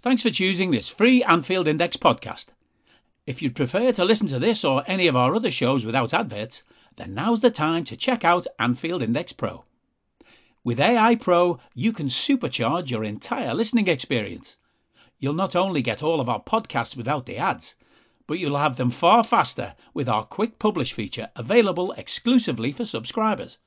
Thanks for choosing this free Anfield Index podcast. If you'd prefer to listen to this or any of our other shows without adverts, then now's the time to check out Anfield Index Pro. With AI Pro, you can supercharge your entire listening experience. You'll not only get all of our podcasts without the ads, but you'll have them far faster with our quick publish feature available exclusively for subscribers.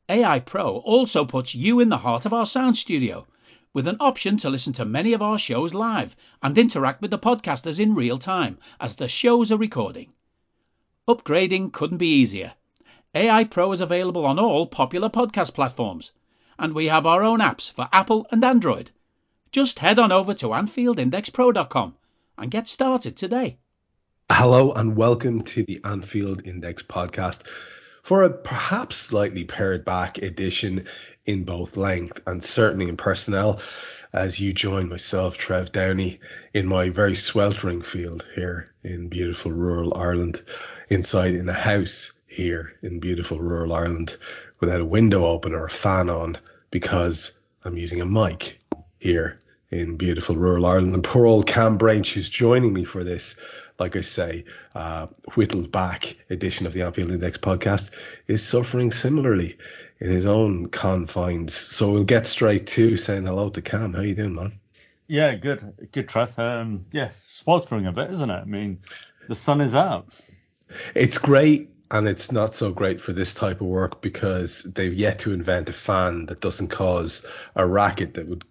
AI Pro also puts you in the heart of our sound studio, with an option to listen to many of our shows live and interact with the podcasters in real time as the shows are recording. Upgrading couldn't be easier. AI Pro is available on all popular podcast platforms, and we have our own apps for Apple and Android. Just head on over to AnfieldIndexPro.com and get started today. Hello and welcome to the Anfield Index podcast for a perhaps slightly pared back edition in both length and certainly in personnel, as you join myself, Trev, Downey, in my very sweltering field here in beautiful rural Ireland, inside in a house here in beautiful rural Ireland without a window open or a fan on because I'm using a mic here in beautiful rural Ireland. And poor old Brainch, who's joining me for this, like I say, whittled back edition of the Anfield Index podcast, is suffering similarly in his own confines. So we'll get straight to saying hello to Cam. How you doing, man? Yeah, good, Trev. Sweltering a bit, isn't it? I mean, the sun is out. It's great, and it's not so great for this type of work because they've yet to invent a fan that doesn't cause a racket that would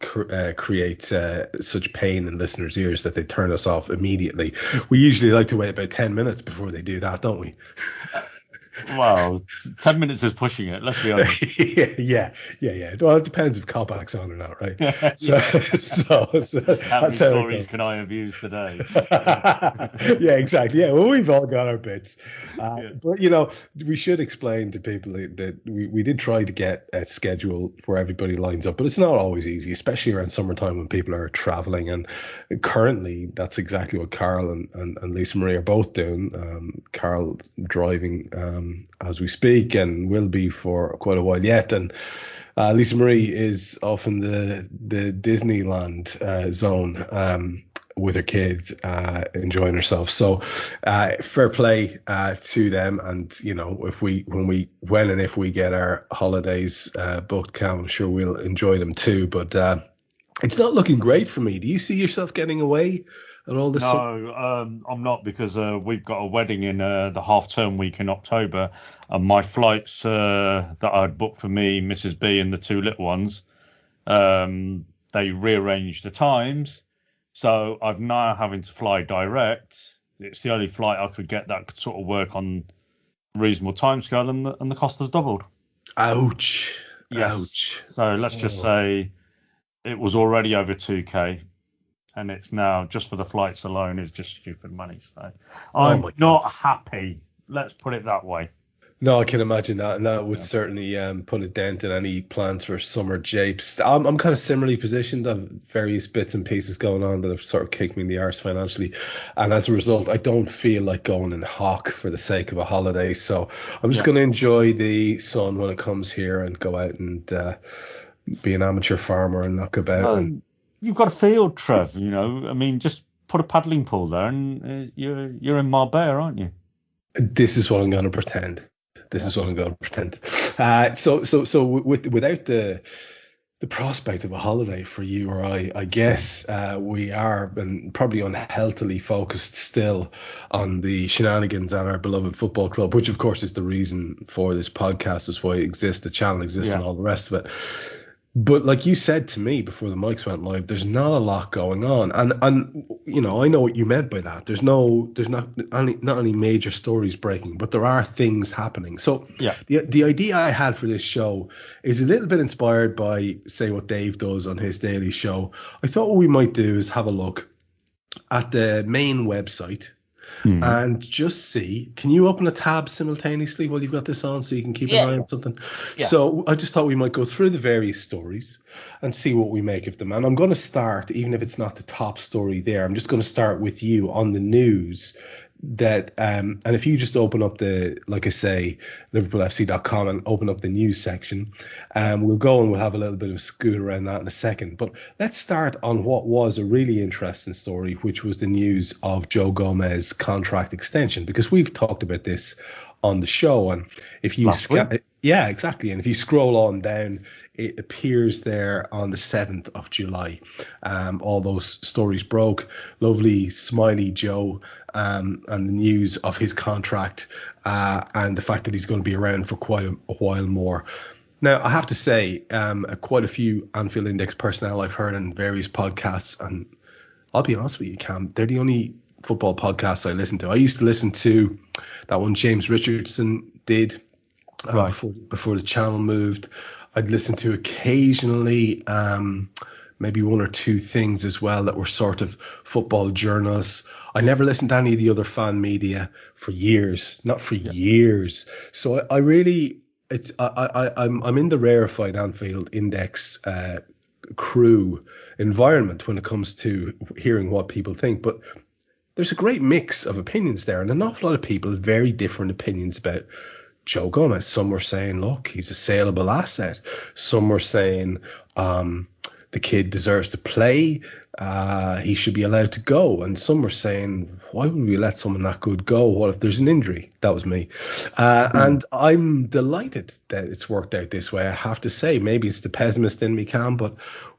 create such pain in listeners' ears that they turn us off immediately. We usually like to wait about 10 minutes before they do that, don't we? Well, 10 minutes is pushing it, let's be honest. Yeah. Well, it depends if Copac's on or not, right? So how many stories can I have used today? Yeah, exactly. Yeah, well, we've all got our bits. But, we should explain to people that we did try to get a schedule where everybody lines up, but it's not always easy, especially around summertime when people are traveling. And currently, that's exactly what Carl and Lisa Marie are both doing. Carl driving as we speak and will be for quite a while yet, and Lisa Marie is off in the Disneyland zone with her kids, enjoying herself. So fair play to them, and if we get our holidays booked, Cam, I'm sure we'll enjoy them too. But it's not looking great for me. Do you see yourself getting away? And all this? No, I'm not, because we've got a wedding in the half-term week in October, and my flights that I'd booked for me, Mrs. B, and the two little ones, they rearranged the times, so I've now having to fly direct. It's the only flight I could get that could sort of work on reasonable timescale, and the cost has doubled. Ouch! Yes. Ouch! So let's just say it was already over 2K. And it's now, just for the flights alone, is just stupid money. So I'm not happy. Let's put it that way. No, I can imagine that. And that would certainly put a dent in any plans for summer japes. I'm kind of similarly positioned. I have various bits and pieces going on that have sort of kicked me in the arse financially. And as a result, I don't feel like going in hock for the sake of a holiday. So I'm just going to enjoy the sun when it comes here and go out and be an amateur farmer and knock about. You've got a field, Trev, I mean, just put a paddling pool there and you're in Marbella, aren't you? This is what I'm going to pretend. So without the prospect of a holiday for you or I guess we are and probably unhealthily focused still on the shenanigans at our beloved football club, which of course is the reason for this podcast, is why it exists, the channel exists, and all the rest of it. But like you said to me before the mics went live, there's not a lot going on, and I know what you meant by that. There's not any major stories breaking, but there are things happening. So the idea I had for this show is a little bit inspired by, say, what Dave does on his daily show. I thought what we might do is have a look at the main website. And just see, can you open a tab simultaneously while you've got this on so you can keep an eye on something? Yeah. So I just thought we might go through the various stories and see what we make of them. And I'm going to start, even if it's not the top story there, I'm just going to start with you on the news that, and if you just open up like I say, liverpoolfc.com and open up the news section, we'll go and we'll have a little bit of a scoot around that in a second. But let's start on what was a really interesting story, which was the news of Joe Gomez's contract extension, because we've talked about this on the show. And if you yeah, exactly. And if you scroll on down, it appears there on the 7th of July. All those stories broke. Lovely, smiley Joe, and the news of his contract, and the fact that he's going to be around for quite a while more. Now, I have to say, quite a few Anfield Index personnel I've heard in various podcasts, and I'll be honest with you, Cam, they're the only football podcasts I listen to. I used to listen to that one James Richardson did before the channel moved. I'd listen to occasionally maybe one or two things as well that were sort of football journalists. I never listened to any of the other fan media for years, years. So I'm in the rarefied Anfield Index crew environment when it comes to hearing what people think. But there's a great mix of opinions there, and an awful lot of people have very different opinions about Joe Gomez. Some were saying, look, he's a saleable asset. Some were saying the kid deserves to play. He should be allowed to go. And some were saying, why would we let someone that good go? What if there's an injury? That was me. And I'm delighted that it's worked out this way. I have to say, maybe it's the pessimist in me, Cam, but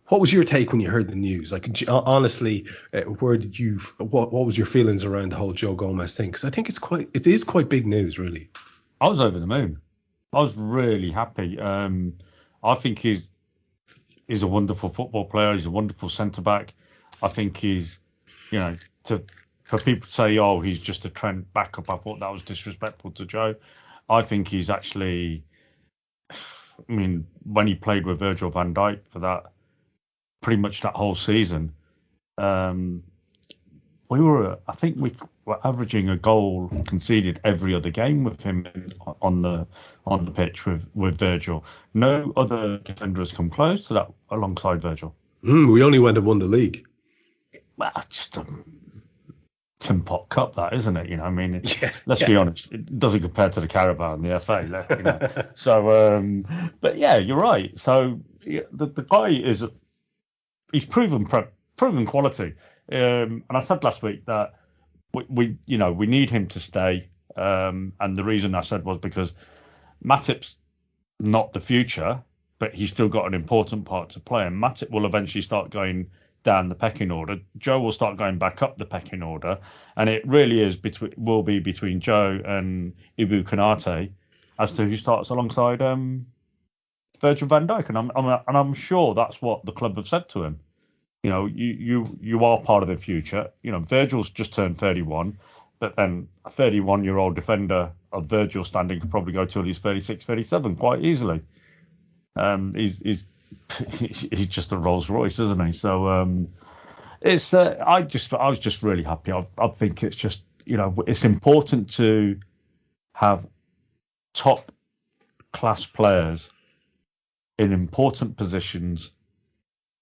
what was your take when you heard the news? Like, honestly, what was your feelings around the whole Joe Gomez thing? Because I think it is quite big news, really. I was over the moon. I was really happy. I think he's a wonderful football player. He's a wonderful centre back. I think he's, for people to say, oh, he's just a Trent backup, I thought that was disrespectful to Joe. I think he's actually, when he played with Virgil van Dijk for that, pretty much that whole season, we were averaging a goal conceded every other game with him on the pitch with Virgil. No other defender has come close to that alongside Virgil. We only went and won the league. Well, just a Tin Pot Cup, that, isn't it? Let's be honest, it doesn't compare to the Carabao and the FA. So, but yeah, you're right. So the guy he's proven quality. And I said last week that we need him to stay. And the reason I said was because Matip's not the future, but he's still got an important part to play. And Matip will eventually start going down the pecking order. Joe will start going back up the pecking order. And it really will be between Joe and Ibu Konate as to who starts alongside Virgil van Dijk. And I'm sure that's what the club have said to him. You are part of the future. Virgil's just turned 31, but then a 31-year-old defender of Virgil standing could probably go till he's 36, 37 quite easily. He's just a Rolls Royce, isn't he? So I was just really happy. I think it's just it's important to have top class players in important positions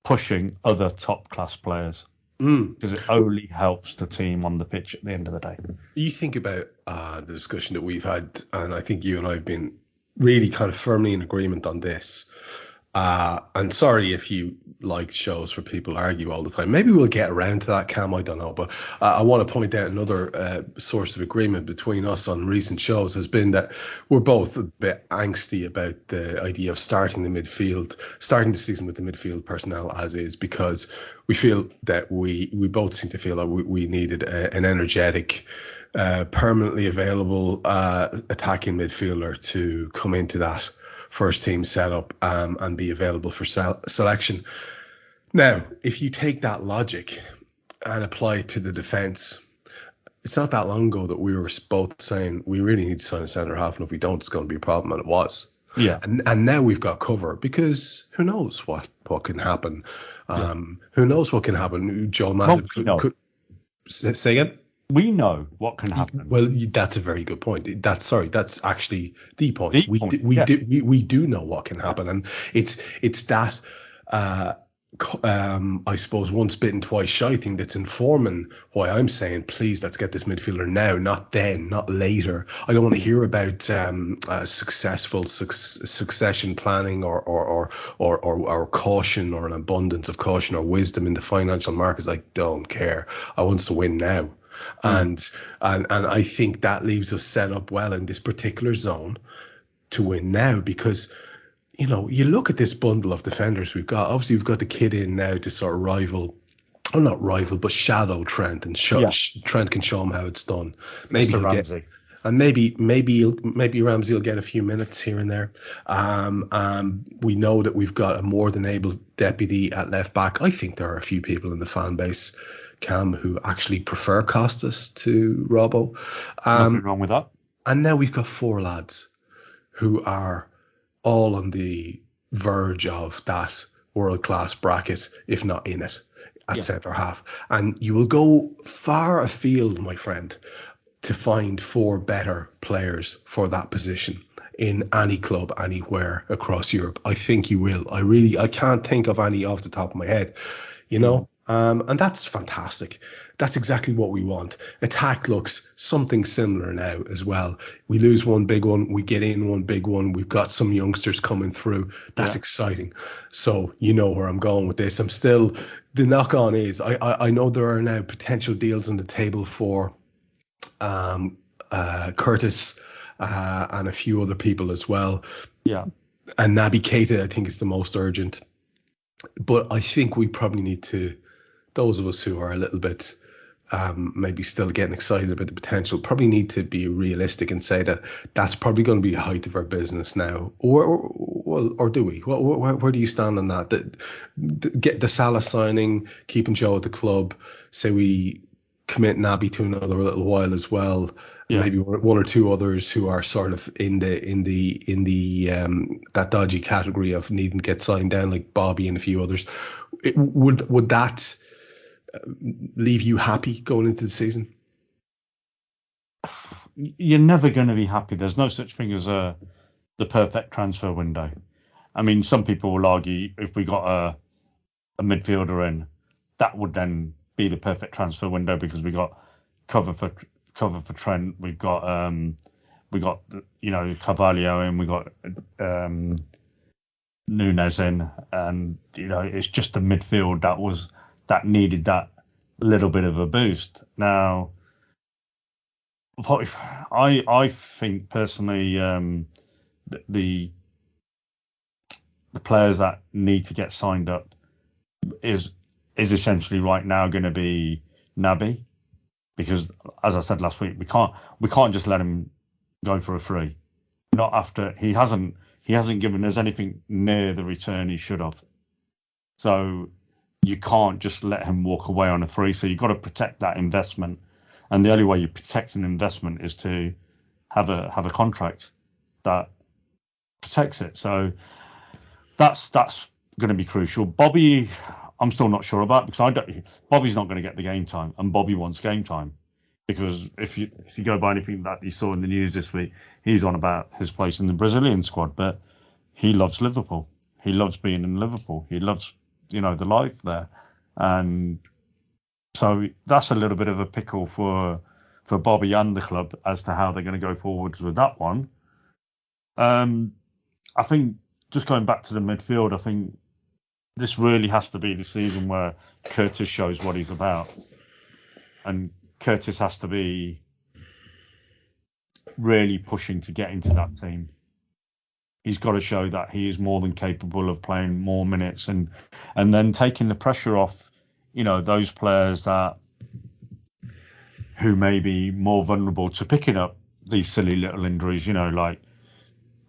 pushing other top class players, because it only helps the team on the pitch at the end of the day. You think about the discussion that we've had, and I think you and I have been really kind of firmly in agreement on this. And sorry if you like shows where people argue all the time. Maybe we'll get around to that, Cam, I don't know. But I want to point out another source of agreement between us on recent shows has been that we're both a bit angsty about the idea of starting the season with the midfield personnel as is, because we feel that we both seem to feel that we needed an energetic, permanently available attacking midfielder to come into that first team setup and be available for selection. Now, if you take that logic and apply it to the defence, it's not that long ago that we were both saying we really need to sign a centre half, and if we don't, it's going to be a problem, and it was. Yeah. And now we've got cover, because who knows what can happen? Who knows what can happen? Joel Matip could say again. We know what can happen. Well, that's a very good point. That's actually the point. We do know what can happen, and it's that I suppose once bitten, twice shy thing that's informing why I'm saying, please, let's get this midfielder now, not then, not later. I don't want to hear about successful succession planning or caution, or an abundance of caution or wisdom in the financial markets. I don't care. I want us to win now. And I think that leaves us set up well in this particular zone to win now, because you know, you look at this bundle of defenders we've got. Obviously, we've got the kid in now to sort of rival, or not rival, but shadow Trent, and Trent can show him how it's done. Maybe he'll get, and maybe Ramsey will get a few minutes here and there. We know that we've got a more than able deputy at left back. I think there are a few people in the fan base, Cam, who actually prefer Costas to Robbo. Nothing wrong with that. And now we've got 4 lads who are all on the verge of that world-class bracket, if not in it, at centre half. And you will go far afield, my friend, to find 4 better players for that position in any club, anywhere across Europe. I think you will. I can't think of any off the top of my head, you know. And that's fantastic. That's exactly what we want. Attack looks something similar now as well. We lose one big one, we get in one big one. We've got some youngsters coming through. That's exciting. So you know where I'm going with this. The knock on is I know there are now potential deals on the table for Curtis and a few other people as well. Yeah. And Naby Keita, I think, is the most urgent. But I think we probably need to, those of us who are a little bit maybe still getting excited about the potential, probably need to be realistic and say that that's probably going to be the height of our business now. Or do we? Where do you stand on that? Get the Salah signing, keeping Joe at the club, say we commit Naby to another little while as well. Yeah. Maybe one or two others who are sort of in the that dodgy category of needing to get signed down, like Bobby and a few others. Would that leave you happy going into the season? You're never going to be happy. There's no such thing as the perfect transfer window. I mean, some people will argue if we got a midfielder in, that would then be the perfect transfer window because we got cover for Trent. We've got Carvalho in. We got Nunes in, and it's just the midfield that needed that little bit of a boost. Now, I think personally, the players that need to get signed up is essentially right now going to be Naby, because as I said last week, we can't just let him go for a free. Not after he hasn't given us anything near the return he should have. So you can't just let him walk away on a free. So you've got to protect that investment, and the only way you protect an investment is to have a contract that protects it. So that's going to be crucial. Bobby, I'm still not sure about, because Bobby's not going to get the game time, and Bobby wants game time. Because if you go by anything that you saw in the news this week, he's on about his place in the Brazilian squad, but he loves Liverpool. He loves being in Liverpool. He loves, the life there. And so that's a little bit of a pickle for Bobby and the club as to how they're going to go forwards with that one. I think just going back to the midfield, I think this really has to be the season where Curtis shows what he's about. And Curtis has to be really pushing to get into that team. He's got to show that he is more than capable of playing more minutes and then taking the pressure off, those players who may be more vulnerable to picking up these silly little injuries, like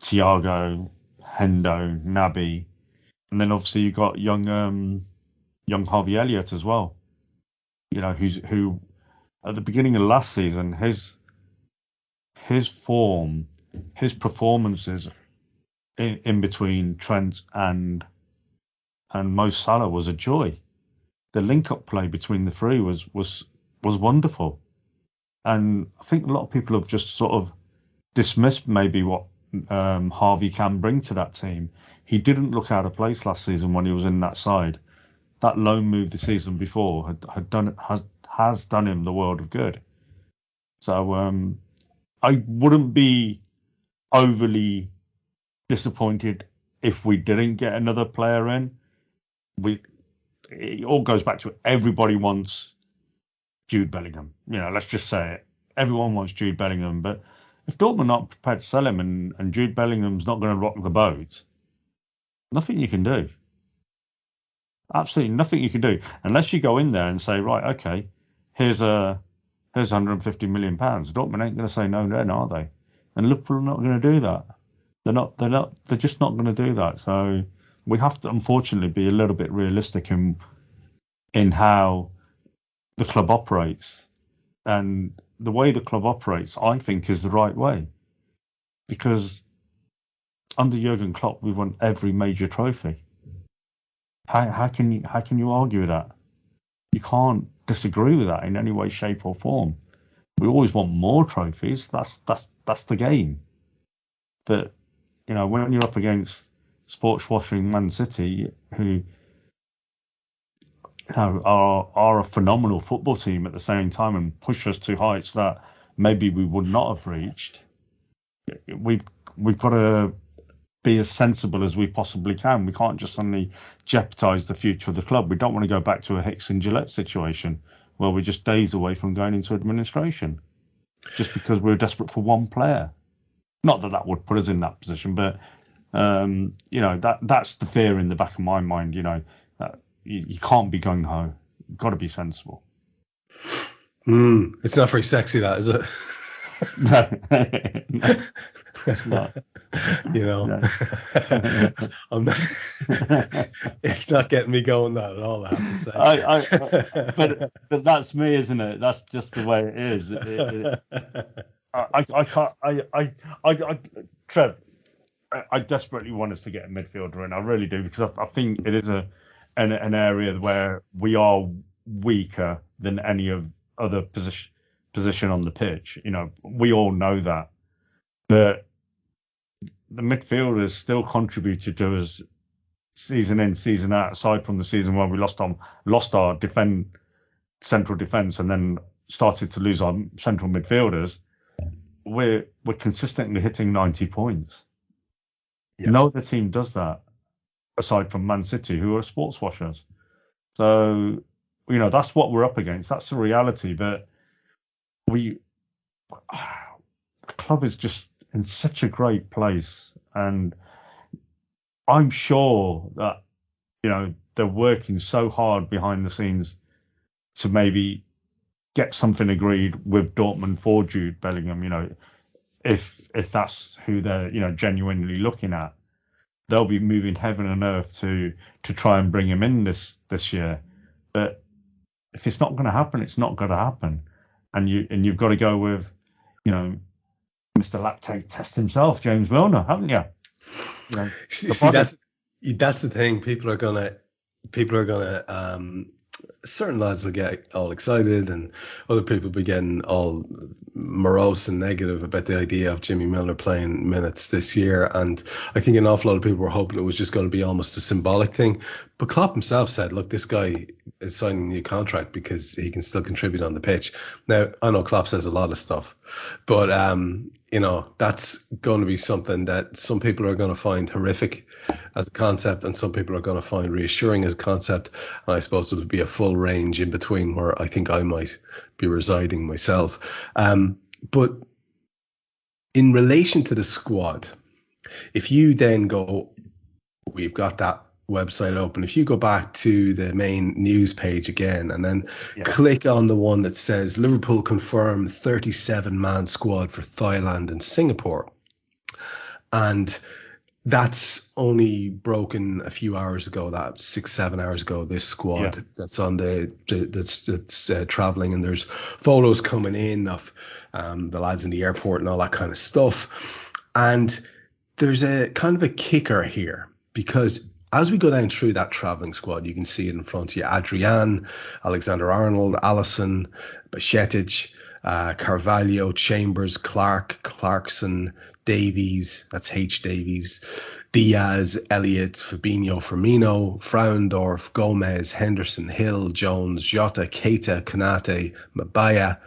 Thiago, Hendo, Naby. And then obviously you've got young Harvey Elliott as well, who at the beginning of last season, his form, his performances in between Trent and Mo Salah was a joy. The link-up play between the three was wonderful, and I think a lot of people have just sort of dismissed maybe what Harvey can bring to that team. He didn't look out of place last season when he was in that side, that loan move the season before has done him the world of good. So I wouldn't be overly disappointed if we didn't get another player in. It all goes back to everybody wants Jude Bellingham. Let's just say it. Everyone wants Jude Bellingham, but if Dortmund are not prepared to sell him and Jude Bellingham's not going to rock the boat, nothing you can do. Absolutely nothing you can do unless you go in there and say, right, okay, here's 150 million pounds. Dortmund ain't going to say no then, are they? And Liverpool are not going to do that. They're just not going to do that. So we have to, unfortunately, be a little bit realistic in how the club operates. And the way the club operates, I think, is the right way. Because under Jurgen Klopp, we've won every major trophy. How can you argue with that? You can't disagree with that in any way, shape, or form. We always want more trophies. That's the game. But when you're up against sports washing Man City, who are a phenomenal football team at the same time and push us to heights that maybe we would not have reached, we've got to be as sensible as we possibly can. We can't just suddenly jeopardise the future of the club. We don't want to go back to a Hicks and Gillette situation where we're just days away from going into administration just because we're desperate for one player. Not that would put us in that position, but that's the fear in the back of my mind. You can't be gung ho. You've got to be sensible. It's not very sexy, that, is it? No, it's not. I'm not, it's not getting me going, that, at all, I have to say. But that's me, isn't it? That's just the way it is. I can't. Trev, I desperately want us to get a midfielder in. I really do, because I think it is an area where we are weaker than any of other position on the pitch. We all know that, but the midfielders still contributed to us season in, season out. Aside from the season where we lost our central defence and then started to lose our central midfielders, we're consistently hitting 90 points. Yeah. No other team does that aside from Man City, who are sports washers. So that's what we're up against. That's the reality. But the club is just in such a great place, and I'm sure that they're working so hard behind the scenes to maybe get something agreed with Dortmund for Jude Bellingham. If that's who they're genuinely looking at, they'll be moving heaven and earth to try and bring him in this year. But if it's not going to happen, it's not going to happen, and you've got to go with Mr. Lactate Test himself, James Milner, haven't you? See, that's the thing. People are gonna certain lads will get all excited, and other people be getting all morose and negative about the idea of Jimmy Milner playing minutes this year. And I think an awful lot of people were hoping it was just going to be almost a symbolic thing. But Klopp himself said, look, this guy is signing a new contract because he can still contribute on the pitch. Now, I know Klopp says a lot of stuff, but that's going to be something that some people are going to find horrific as a concept, and some people are going to find reassuring as a concept. And I suppose it would be a full range in between where I think I might be residing myself. But in relation to the squad, if you then go, we've got that website open. If you go back to the main news page again and then click on the one that says Liverpool confirm 37-man squad for Thailand and Singapore, and that's only broken a few hours ago, that 6-7 hours ago, this squad that's on that's traveling, and there's photos coming in of the lads in the airport and all that kind of stuff. And there's a kind of a kicker here, because as we go down through that travelling squad, you can see it in front of you: Adrian, Alexander-Arnold, Alisson, Bajcetic, Carvalho, Chambers, Clark, Clarkson, Davies, that's H. Davies, Diaz, Elliott, Fabinho, Firmino, Frauendorf, Gomez, Henderson, Hill, Jones, Jota, Keita, Konate, Mabaya,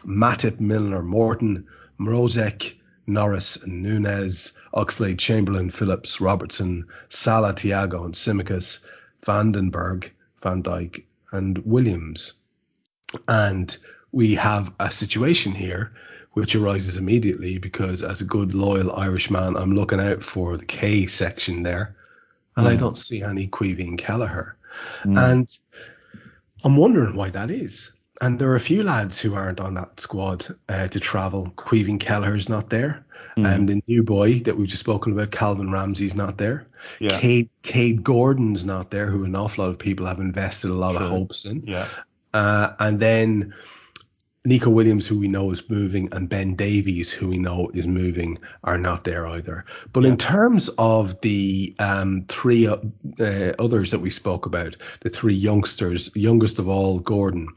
Matip, Milner, Morton, Mrozek, Norris and Nunez, Oxlade, Chamberlain, Phillips, Robertson, Salah, Thiago and Tsimikas, Vandenberg, Van Dijk and Williams. And we have a situation here which arises immediately because as a good loyal Irishman, I'm looking out for the K section there and I don't see any Queevy and Kelleher. And I'm wondering why that is. And there are a few lads who aren't on that squad to travel. Queevy and Kelleher's not there. The new boy that we've just spoken about, Calvin Ramsey's not there. Yeah. Cade Gordon's not there, who an awful lot of people have invested a lot of hopes in. Yeah. And then Nico Williams, who we know is moving, and Ben Davies, who we know is moving, are not there either. But in terms of the three others that we spoke about, the three youngsters, youngest of all, Gordon,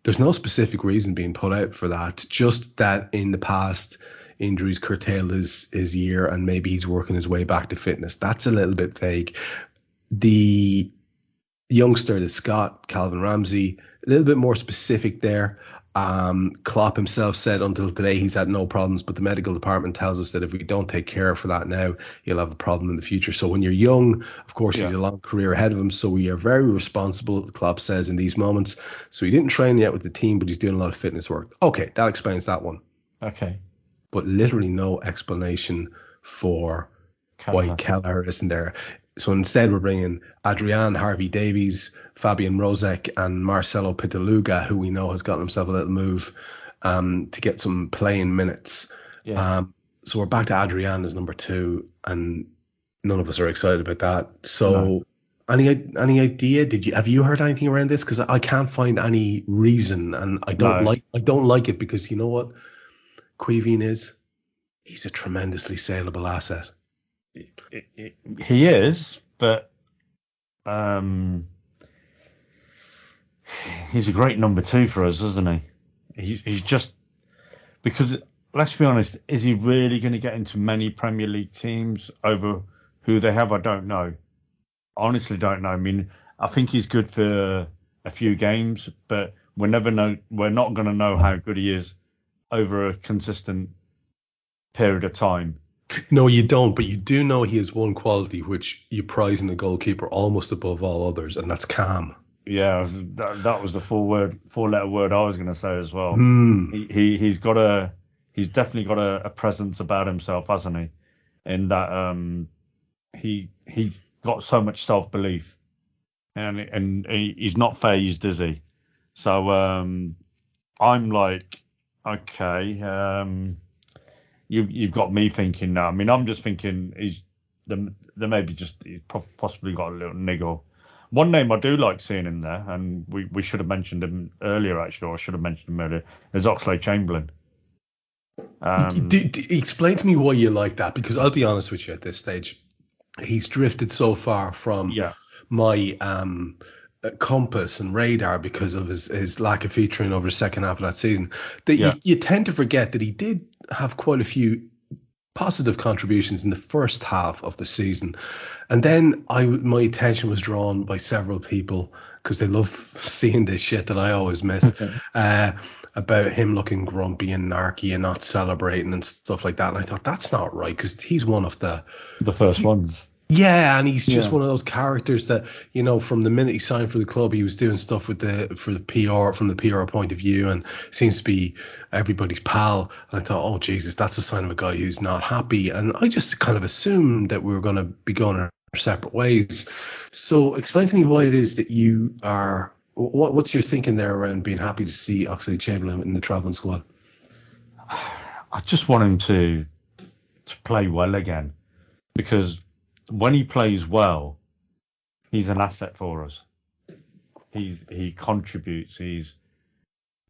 there's no specific reason being put out for that, just that in the past injuries curtailed his year and maybe he's working his way back to fitness. That's a little bit vague. The youngster, the Scot, Calvin Ramsey, a little bit more specific there. Klopp himself said until today he's had no problems, but the medical department tells us that if we don't take care for that now, he'll have a problem in the future. So when you're young, of course, he's a long career ahead of him. So we are very responsible, Klopp says, in these moments. So he didn't train yet with the team, but he's doing a lot of fitness work. Okay, that explains that one. Okay. But literally no explanation for why Kelleher isn't there. So instead, we're bringing Adrian Harvey-Davies, Fabian Rosek, and Marcelo Pitaluga, who we know has gotten himself a little move to get some playing minutes. Yeah. So we're back to Adrian as number 2, and none of us are excited about that. So, any idea? Have you heard anything around this? Because I can't find any reason, and I don't like it because you know what Queeveen is? He's a tremendously saleable asset. He is, but he's a great number 2 for us, isn't he? He's just because, let's be honest, is he really going to get into many Premier League teams over who they have? I don't know. I honestly don't know. I mean, I think he's good for a few games, but we're not going to know how good he is over a consistent period of time. No, you don't, but you do know he has one quality which you prize in a goalkeeper almost above all others, and that's calm. Yeah, that was the four-letter word I was going to say as well. He's definitely got a presence about himself, hasn't he? In that he's got so much self-belief, and he's not phased, is he? So I'm like, okay. You've got me thinking now. I mean, I'm just thinking he's possibly got a little niggle. One name I do like seeing in there, and we should have mentioned him earlier, actually, or I should have mentioned him earlier, is Oxlade Chamberlain. Explain to me why you like that, because I'll be honest with you at this stage, he's drifted so far from my compass and radar because of his lack of featuring over the second half of that season, that you tend to forget that he did have quite a few positive contributions in the first half of the season, and then my attention was drawn by several people, because they love seeing this shit that I always miss, about him looking grumpy and narky and not celebrating and stuff like that, and I thought that's not right, because he's one of the first ones. Yeah, and he's just one of those characters that, you know, from the minute he signed for the club, he was doing stuff for the PR, from the PR point of view, and seems to be everybody's pal. And I thought, oh, Jesus, that's a sign of a guy who's not happy. And I just kind of assumed that we were going to be going our separate ways. So explain to me why it is that you are, what's your thinking there around being happy to see Oxlade Chamberlain in the travelling squad? I just want him to play well again, because when he plays well, he's an asset for us. He contributes. He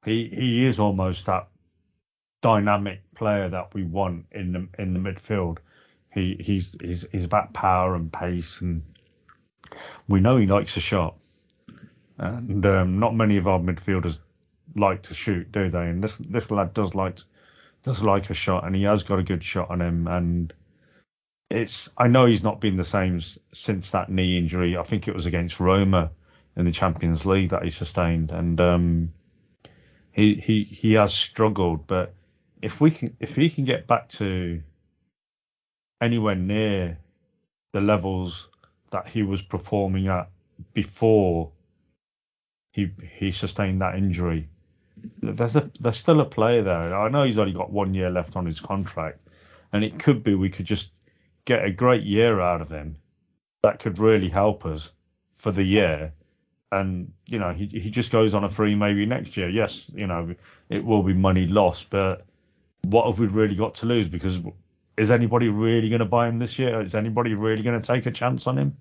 is almost that dynamic player that we want in the midfield. He's about power and pace, and we know he likes a shot. And not many of our midfielders like to shoot, do they? And this lad does like a shot, and he has got a good shot on him. And I know he's not been the same since that knee injury. I think it was against Roma in the Champions League that he sustained, and he has struggled. But if he can get back to anywhere near the levels that he was performing at before he sustained that injury, there's still a player there. I know he's only got 1 year left on his contract, and it could be we could just get a great year out of him that could really help us for the year. And he just goes on a free maybe next year. Yes, it will be money lost, but what have we really got to lose? Because is anybody really going to buy him this year? Is anybody really going to take a chance on him?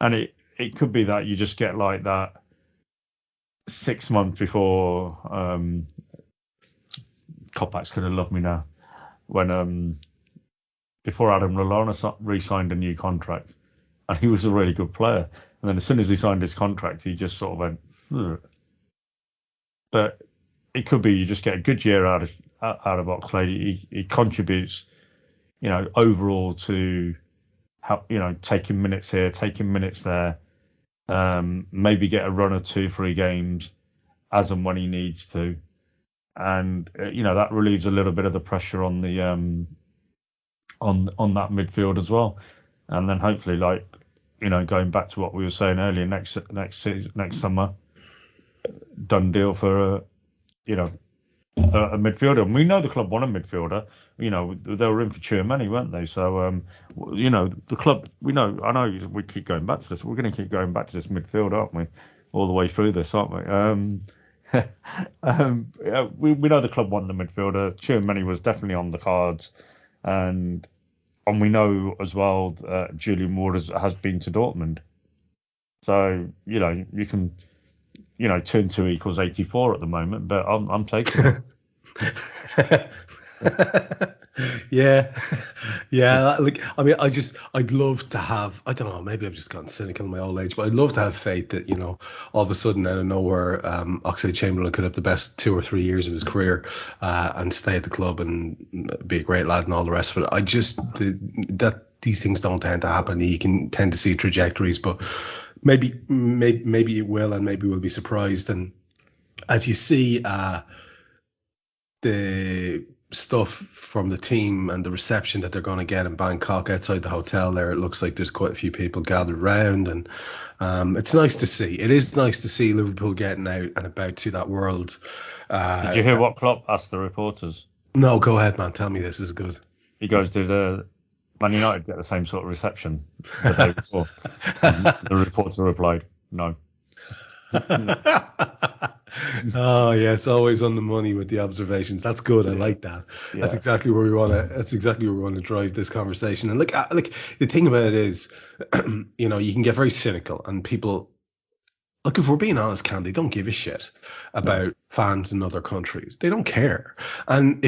And it could be that you just get like that 6 months before Kopac's going to love me now, when before Adam Lallana re-signed a new contract, and he was a really good player, and then as soon as he signed his contract, he just sort of went. Ugh. But it could be you just get a good year out of Oxlade. He contributes, overall to how, taking minutes here, taking minutes there. Maybe get a run or 2-3 games as and when he needs to, and that relieves a little bit of the pressure on the on that midfield as well. And then hopefully, going back to what we were saying earlier, next summer, done deal for a midfielder. And we know the club want a midfielder. They were in for Chamberlain, weren't they? So the club, I know we keep going back to this. We're going to keep going back to this midfield, aren't we? All the way through this, aren't we? We know the club want the midfielder. Chamberlain was definitely on the cards, and we know as well Julian Ward has been to Dortmund. So you can 2 and 2 equals 84 at the moment, but I'm taking it. Yeah. I'd love to have, I don't know, maybe I've just gotten cynical in my old age, but I'd love to have faith that, all of a sudden out of nowhere, Oxlade Chamberlain could have the best 2 or 3 years of his career and stay at the club and be a great lad and all the rest of it. These things don't tend to happen. You can tend to see trajectories, but maybe it will, and maybe we'll be surprised. And as you see, the stuff from the team and the reception that they're going to get in Bangkok outside the hotel there, it looks like there's quite a few people gathered around, and it's nice to see. It is nice to see Liverpool getting out and about to that world. Did you hear what Klopp asked the reporters? No, go ahead, man. Tell me this is good. He goes, did Man United get the same sort of reception the day before? And the reporter replied, no. Oh yes, always on the money with the observations. That's good. I like that. Yeah. That's exactly where we want to. That's exactly where we want to drive this conversation. And look, the thing about it is, you can get very cynical, and people, look, if we're being honest, Cam, they don't give a shit about fans in other countries. They don't care. And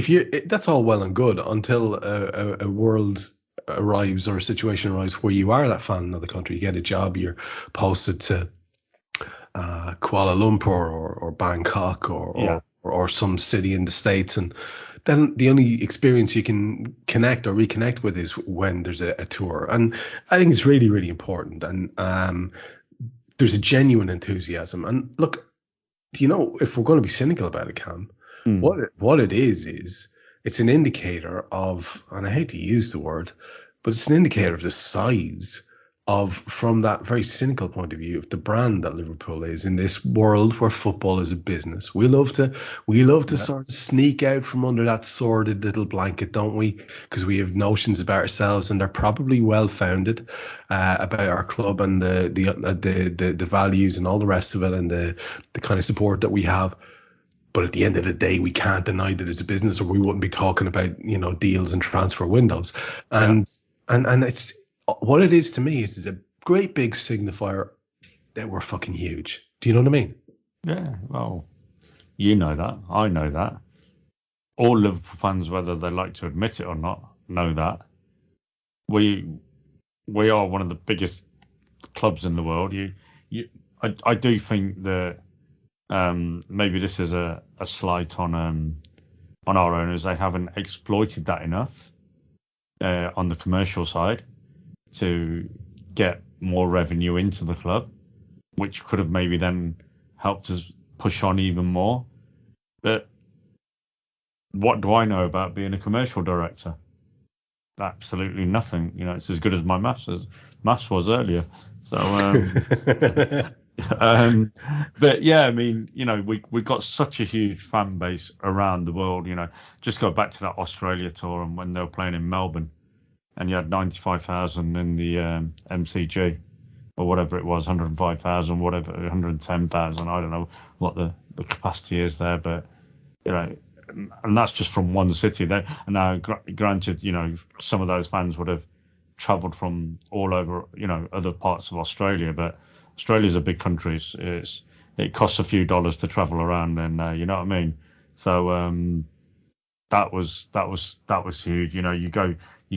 that's all well and good until a world arrives or a situation arrives where you are that fan in another country. You get a job, you're posted to Kuala Lumpur or Bangkok or some city in the States, and then the only experience you can connect or reconnect with is when there's a tour. And I think it's really, really important, and there's a genuine enthusiasm. And look, if we're going to be cynical about it, Cam, what it is it's an indicator of, and I hate to use the word, but it's an indicator of the size of, from that very cynical point of view, of the brand that Liverpool is in this world where football is a business. We love to sort of sneak out from under that sordid little blanket, don't we? Because we have notions about ourselves, and they're probably well founded about our club and the values and all the rest of it, and the kind of support that we have. But at the end of the day, we can't deny that it's a business, or we wouldn't be talking about deals and transfer windows. And it's, what it is to me is a great big signifier that we're fucking huge. Do you know what I mean? Yeah, well, you know that. I know that. All Liverpool fans, whether they like to admit it or not, know that. We are one of the biggest clubs in the world. I do think that maybe this is a slight on our owners. They haven't exploited that enough. on the commercial side to get more revenue into the club, which could have maybe then helped us push on even more. But what do I know about being a commercial director? Absolutely nothing. It's as good as my maths was earlier. So, but yeah, I mean, we got such a huge fan base around the world. Just go back to that Australia tour and when they were playing in Melbourne, and you had 95,000 in the MCG or whatever it was, 105,000, whatever, 110,000. I don't know what the capacity is there, but and that's just from one city. There, and now, granted, some of those fans would have travelled from all over, other parts of Australia, but Australia's a big country. It costs a few dollars to travel around, and you know what I mean. So that was huge. You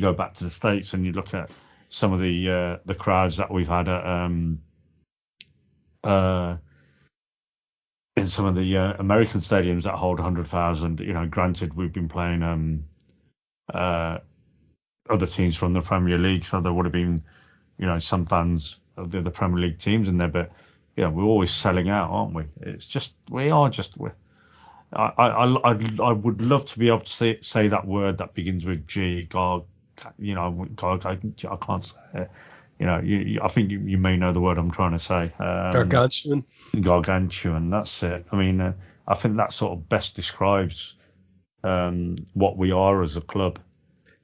go back to the States and you look at some of the crowds that we've had at in some of the American stadiums that hold 100,000. Granted, we've been playing other teams from the Premier League, so there would have been some fans of the other Premier League teams in there, but we're always selling out, aren't we? It's just I would love to be able to say that word that begins with G. God, I can't say it. I think you may know the word I'm trying to say. Gargantuan. Gargantuan. That's it. I mean, I think that sort of best describes what we are as a club.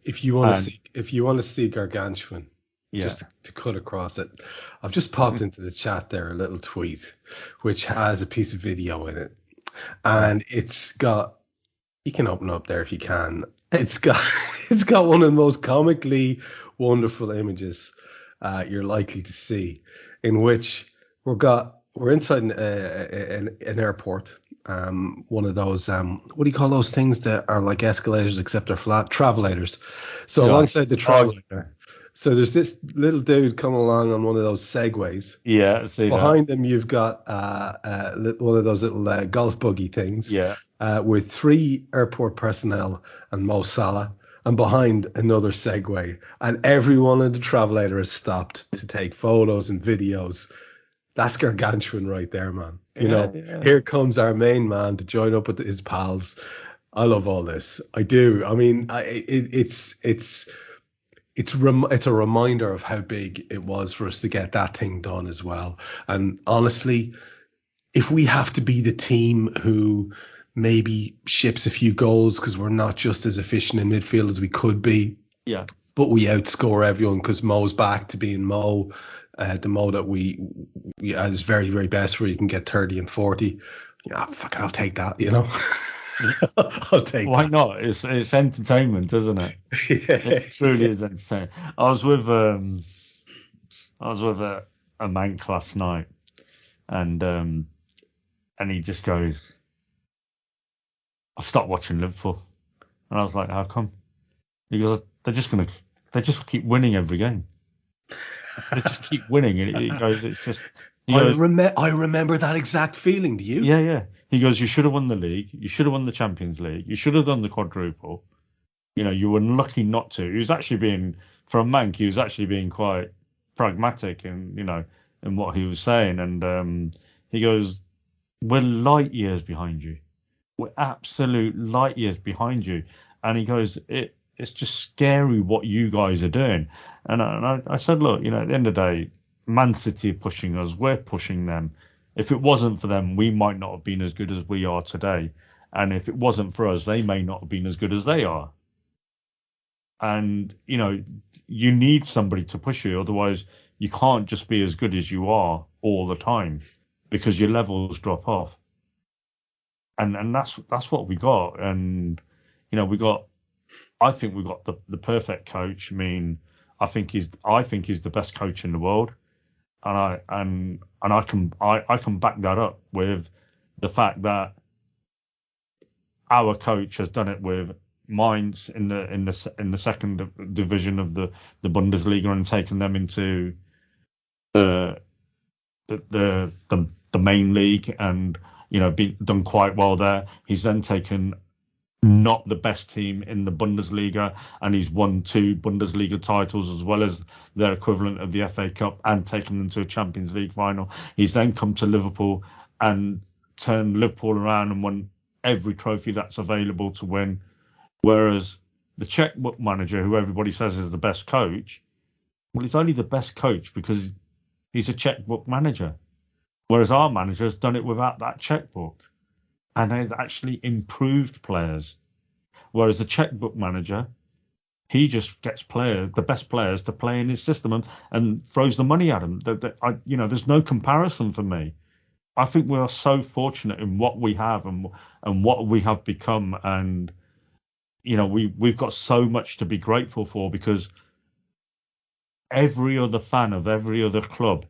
If you want to see gargantuan, just to cut across it, I've just popped into the chat there a little tweet, which has a piece of video in it, and it's got. You can open up there if you can. It's got one of the most comically wonderful images you're likely to see, in which we're inside an airport. One of those what do you call those things that are like escalators except they're flat? Travelators. So alongside the travelator, so there's this little dude coming along on one of those segways. Yeah, see behind him you've got one of those little golf buggy things. Yeah. With 3 airport personnel and Mo Salah, and behind another Segway, and everyone in the travelator has stopped to take photos and videos. That's gargantuan right there, man. Here comes our main man to join up with his pals. I love all this. I do. I mean, it's a reminder of how big it was for us to get that thing done as well. And honestly, if we have to be the team who maybe ships a few goals because we're not just as efficient in midfield as we could be. Yeah. But we outscore everyone because Mo's back to being Mo, the Mo that we at his very, very best, where you can get 30 and 40. Fuck it, I'll take that, I'll take Why that. not? It's entertainment, isn't it? Yeah. It truly is entertainment. I was with a Manc last night, and he just goes, I've stopped watching Liverpool. And I was like, how come? He goes, they just keep winning every game. They just keep winning. And he goes, it's just. I remember that exact feeling. Do you? Yeah. He goes, you should have won the league. You should have won the Champions League. You should have done the quadruple. You were lucky not to. He was actually being, for a Manc, he was actually being quite pragmatic in what he was saying. And he goes, we're light years behind you. We're absolute light years behind you. And he goes, it's just scary what you guys are doing. And I said, look, at the end of the day, Man City are pushing us. We're pushing them. If it wasn't for them, we might not have been as good as we are today. And if it wasn't for us, they may not have been as good as they are. And, you need somebody to push you. Otherwise, you can't just be as good as you are all the time because your levels drop off. And that's what we got. And, I think we got the perfect coach. I mean, I think he's the best coach in the world. And I can back that up with the fact that our coach has done it with Mainz in the second division of the Bundesliga and taken them into the main league and done quite well there. He's then taken not the best team in the Bundesliga, and he's won 2 Bundesliga titles as well as their equivalent of the FA Cup and taken them to a Champions League final. He's then come to Liverpool and turned Liverpool around and won every trophy that's available to win. Whereas the checkbook manager, who everybody says is the best coach, well, he's only the best coach because he's a checkbook manager. Whereas our manager has done it without that checkbook and has actually improved players. Whereas the checkbook manager, he just gets the best players to play in his system and throws the money at them. There's no comparison for me. I think we are so fortunate in what we have and what we have become, and we've got so much to be grateful for, because every other fan of every other club,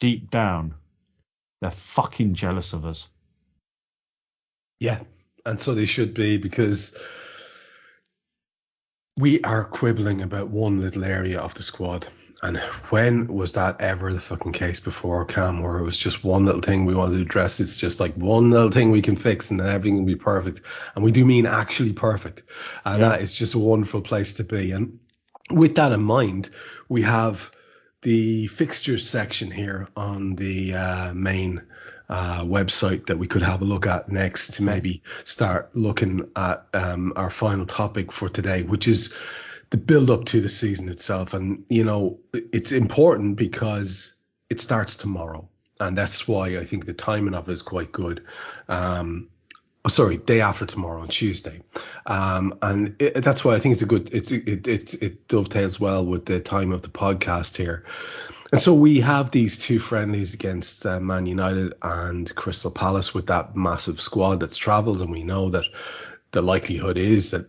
deep down, they're fucking jealous of us. Yeah, and so they should be, because we are quibbling about one little area of the squad. And when was that ever the fucking case before, Cam, where it was just one little thing we wanted to address? It's just like one little thing we can fix and then everything will be perfect. And we do mean actually perfect. And that is just a wonderful place to be. And with that in mind, we have the fixtures section here on the main website that we could have a look at next to maybe start looking at our final topic for today, which is the build up to the season itself. And, it's important because it starts tomorrow. And that's why I think the timing of it is quite good. Day after tomorrow on Tuesday. That's why I think it dovetails well with the time of the podcast here. And so we have these 2 friendlies against Man United and Crystal Palace with that massive squad that's travelled. And we know that the likelihood is that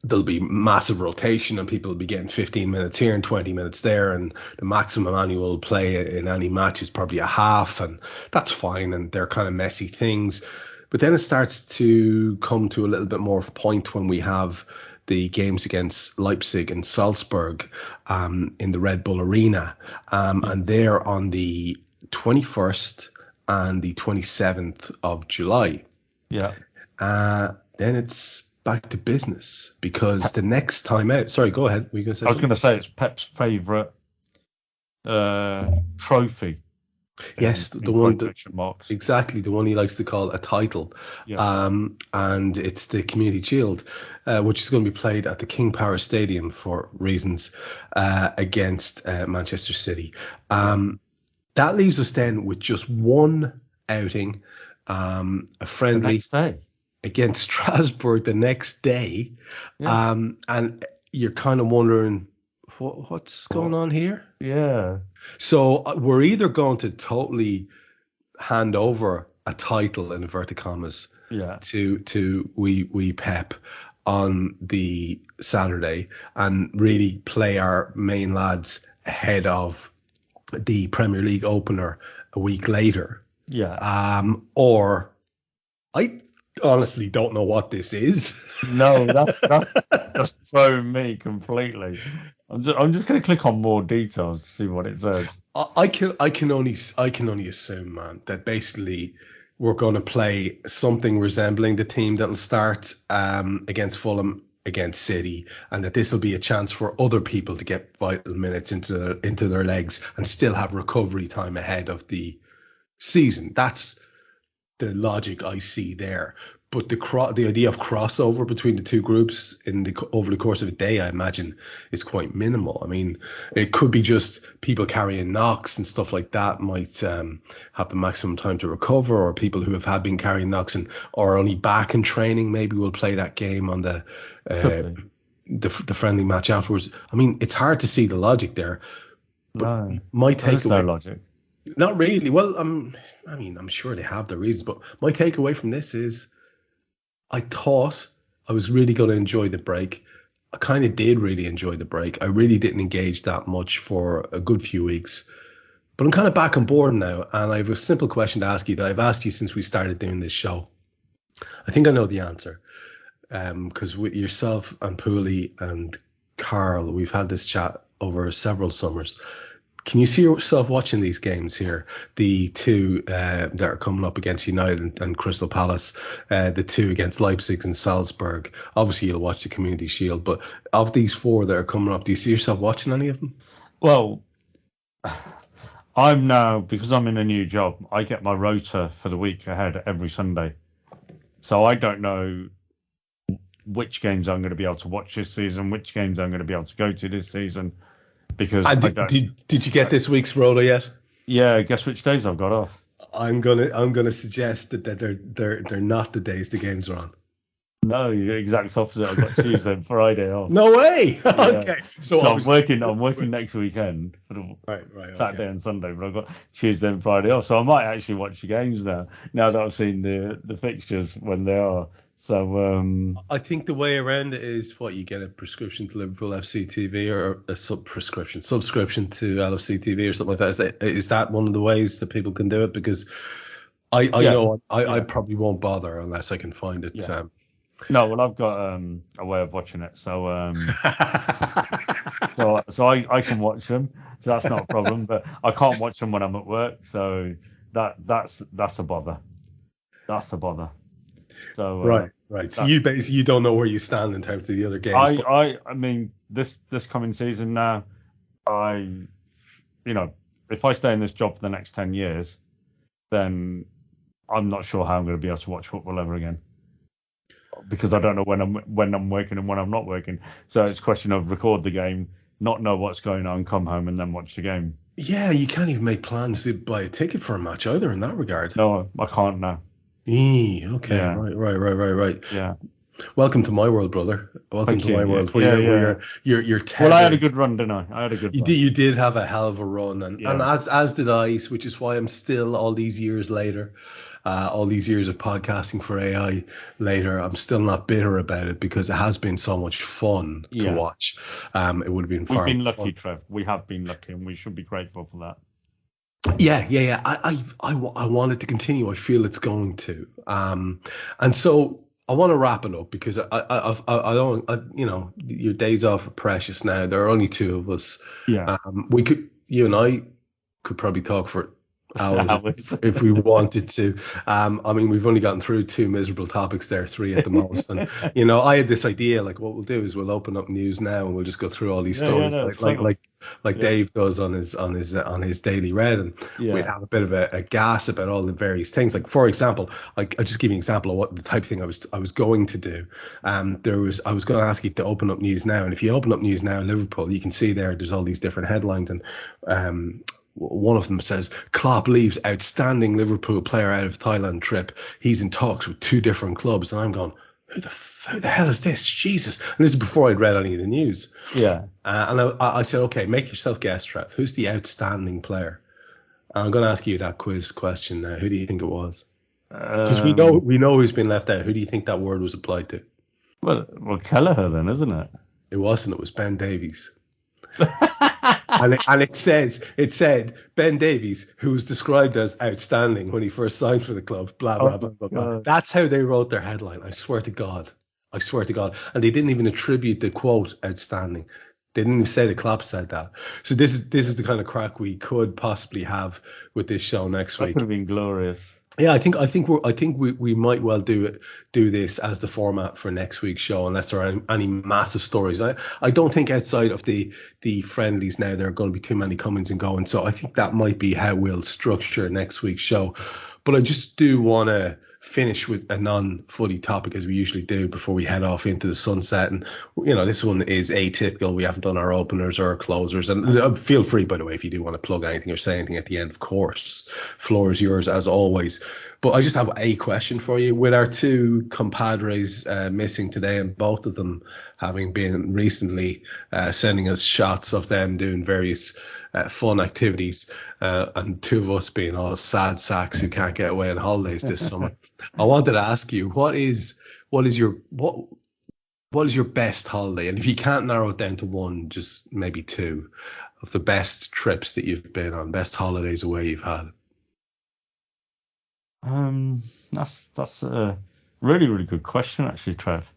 there'll be massive rotation and people will be getting 15 minutes here and 20 minutes there. And the maximum anyone will play in any match is probably a half. And that's fine. And they're kind of messy things. But then it starts to come to a little bit more of a point when we have the games against Leipzig and Salzburg in the Red Bull Arena. And they're on the 21st and the 27th of July. Yeah. Then it's back to business, because the next time out... Sorry, go ahead. Were you going to say I was going to say it's Pep's favourite trophy. Yes, the one exactly the one he likes to call a title. Yeah. And it's the Community Shield, which is going to be played at the King Power Stadium for reasons against Manchester City. That leaves us then with just one outing, a friendly against Strasbourg the next day. Yeah. And you're kind of wondering what's going on here. Yeah. So we're either going to totally hand over a title in inverted commas to we Pep on the Saturday and really play our main lads ahead of the Premier League opener a week later. Yeah. Or I honestly don't know what this is. No, that's thrown me completely. I'm just going to click on more details to see what it says. I can only assume, man, that basically we're going to play something resembling the team that'll start against Fulham, against City, and that this will be a chance for other people to get vital minutes into their legs and still have recovery time ahead of the season. That's the logic I see there. But the idea of crossover between the two groups over the course of a day, I imagine, is quite minimal. I mean, it could be just people carrying knocks and stuff like that might have the maximum time to recover, or people who have been carrying knocks and are only back in training maybe will play that game on the friendly match afterwards. I mean, it's hard to see the logic there. But my takeaway, there's no logic. Not really. Well, I'm sure they have their reasons, but my takeaway from this is, I thought I was really going to enjoy the break. I kind of did really enjoy the break. I really didn't engage that much for a good few weeks. But I'm kind of back on board now, and I have a simple question to ask you that I've asked you since we started doing this show. I think I know the answer, because with yourself and Pooley and Carl, we've had this chat over several summers. Can you see yourself watching these games here? The two that are coming up against United and Crystal Palace, the two against Leipzig and Salzburg. Obviously, you'll watch the Community Shield, but of these four that are coming up, do you see yourself watching any of them? Well, I'm now, because I'm in a new job, I get my rota for the week ahead every Sunday. So I don't know which games I'm going to be able to watch this season, which games I'm going to be able to go to this season. Because did you get this week's rota yet? Yeah, guess which days I've got off. I'm gonna suggest that they're not the days the games are on. No, the exact opposite. I've got Tuesday and Friday off. No way. Yeah. Okay. So I'm working next weekend for the Saturday okay. and Sunday, but I've got Tuesday and Friday off. So I might actually watch the games now that I've seen the fixtures when they are. So I think the way around it is you get a prescription to Liverpool FC TV or a subscription to LFC TV or something like that. Is that one of the ways that people can do it? Because I know I probably won't bother unless I can find it. Yeah. No, well, I've got a way of watching it, so so I can watch them, so that's not a problem. But I can't watch them when I'm at work, so that's a bother. That's a bother. So right. So you don't know where you stand in terms of the other games. I mean this coming season now, if I stay in this job for the next 10 years, then I'm not sure how I'm going to be able to watch football ever again. Because I don't know when I'm working and when I'm not working. So it's a question of record the game, not know what's going on, come home and then watch the game. Yeah, you can't even make plans to buy a ticket for a match either in that regard. No, I can't now. Okay, Yeah. Right. Yeah. Welcome to my world, brother. Welcome to my world. You're well, I had a good run, didn't I? I had a good run. You did have a hell of a run, and as did I, which is why I'm still all these years later, all these years of podcasting for AI later, I'm still not bitter about it because it has been so much fun to watch. It would have been far. We've been lucky, fun. Trev. We have been lucky, and we should be grateful for that. Yeah. I want it to continue. I feel it's going to. And so I want to wrap it up because I don't, your days off are precious now. There are only two of us. Yeah. You and I could probably talk for hours if we wanted to. I mean, we've only gotten through two miserable topics there, three at the most. And I had this idea, like, what we'll do is we'll open up news now and we'll just go through all these stories, like Dave does on his daily read, and we'd have a bit of a gas about all the various things. Like, for example, I'll just give you an example of what the type of thing I was going to do. I was going to ask you to open up news now, and if you open up news now in Liverpool, you can see there's all these different headlines, and one of them says Klopp leaves outstanding Liverpool player out of Thailand trip. He's in talks with two different clubs, and I'm going, who the hell is this? Jesus! And this is before I'd read any of the news. Yeah. And I said, okay, make yourself guess, Trev. Who's the outstanding player? And I'm going to ask you that quiz question now. Who do you think it was? Because we know who's been left out. Who do you think that word was applied to? Well, Kelleher then, isn't it? It wasn't. It was Ben Davies. and it said Ben Davies, who was described as outstanding when he first signed for the club, blah blah blah blah. That's how they wrote their headline. I swear to God. And they didn't even attribute the quote outstanding. They didn't even say the Klopp said that. So this is the kind of crack we could possibly have with this show next week. That could have been glorious. Yeah, I think we might well do this as the format for next week's show, unless there are any massive stories. I don't think outside of the friendlies now there are going to be too many comings and goings. So I think that might be how we'll structure next week's show. But I just do want to finish with a non-footy topic as we usually do before we head off into the sunset. And this one is atypical. We haven't done our openers or our closers, and feel free, by the way, if you do want to plug anything or say anything at the end, of course, floor is yours as always. But I just have a question for you. With our two compadres missing today, and both of them having been recently sending us shots of them doing various fun activities, and two of us being all sad sacks who can't get away on holidays this summer, I wanted to ask you, what is your best holiday? And if you can't narrow it down to one, just maybe two of the best trips that you've been on, best holidays away you've had. That's a really, really good question, actually, Trev.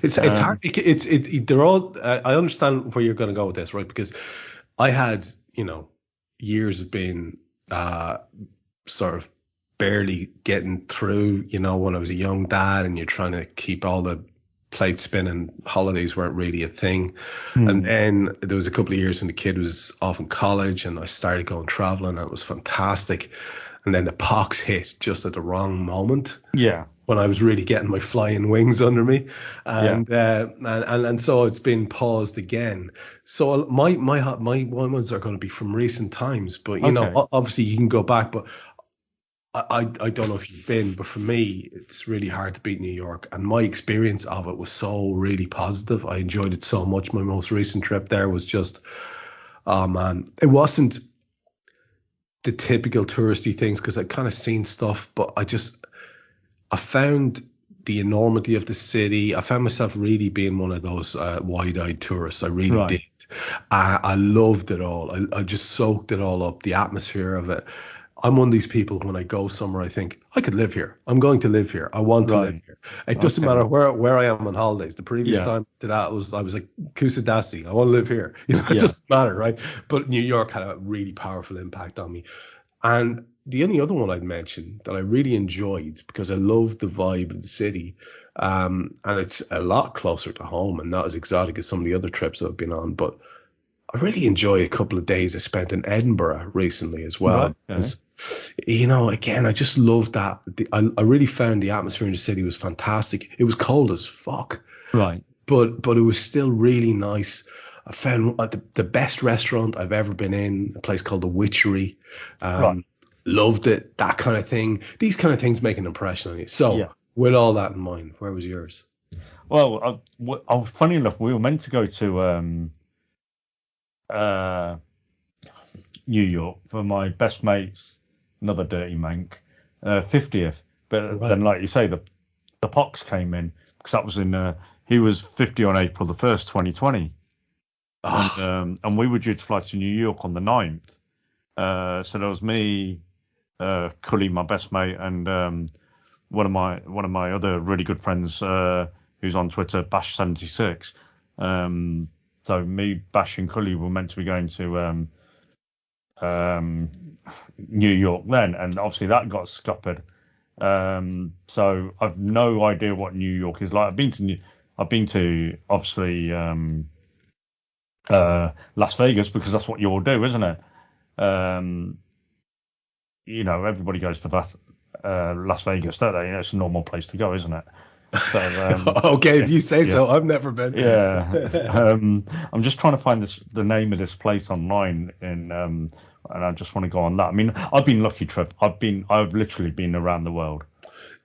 It's hard. They're all. I understand where you're going to go with this, right? Because I had, years have been sort of barely getting through, when I was a young dad and you're trying to keep all the plates spinning, holidays weren't really a thing. And then there was a couple of years when the kid was off in college and I started going traveling and it was fantastic. And then the pox hit just at the wrong moment. Yeah. When I was really getting my flying wings under me, and so it's been paused again. So my ones are going to be from recent times, but obviously you can go back. But I don't know if you've been, but for me, it's really hard to beat New York. And my experience of it was so really positive. I enjoyed it so much. My most recent trip there was just, oh man, it wasn't the typical touristy things because I'd kind of seen stuff, but I found the enormity of the city. I found myself really being one of those wide-eyed tourists. I really did. I loved it all. I just soaked it all up, the atmosphere of it. I'm one of these people, when I go somewhere, I think, I could live here. I'm going to live here. I want to live here. It doesn't matter where I am on holidays. The previous time to that I was like, Kusadasi, I want to live here. It doesn't matter, right? But New York had a really powerful impact on me. And the only other one I'd mention that I really enjoyed, because I love the vibe of the city, and it's a lot closer to home and not as exotic as some of the other trips I've been on, but I really enjoy a couple of days I spent in Edinburgh recently as well. Because, again, I just loved that. I really found the atmosphere in the city was fantastic. It was cold as fuck. Right. But it was still really nice. I found the best restaurant I've ever been in, a place called The Witchery. Loved it, that kind of thing. These kind of things make an impression on you. So with all that in mind, where was yours? Well, funny enough, we were meant to go to New York for my best mate's, another dirty mank, 50th. But then, like you say, the pox came in, because that was he was 50 on April the 1st, 2020. And we were due to fly to New York on the 9th. So there was me, Cully, my best mate, and one of my other really good friends, who's on Twitter, Bash76. So me, Bash, and Cully were meant to be going to New York then, and obviously that got scuppered. So I've no idea what New York is like. I've been to obviously Las Vegas, because that's what you all do, isn't it? Everybody goes to Las Vegas, don't they? It's a normal place to go, isn't it? So, okay, if you say so. I've never been. I'm just trying to find the name of this place online, and I just want to go on that. I mean, I've been lucky, Trev. I've literally been around the world.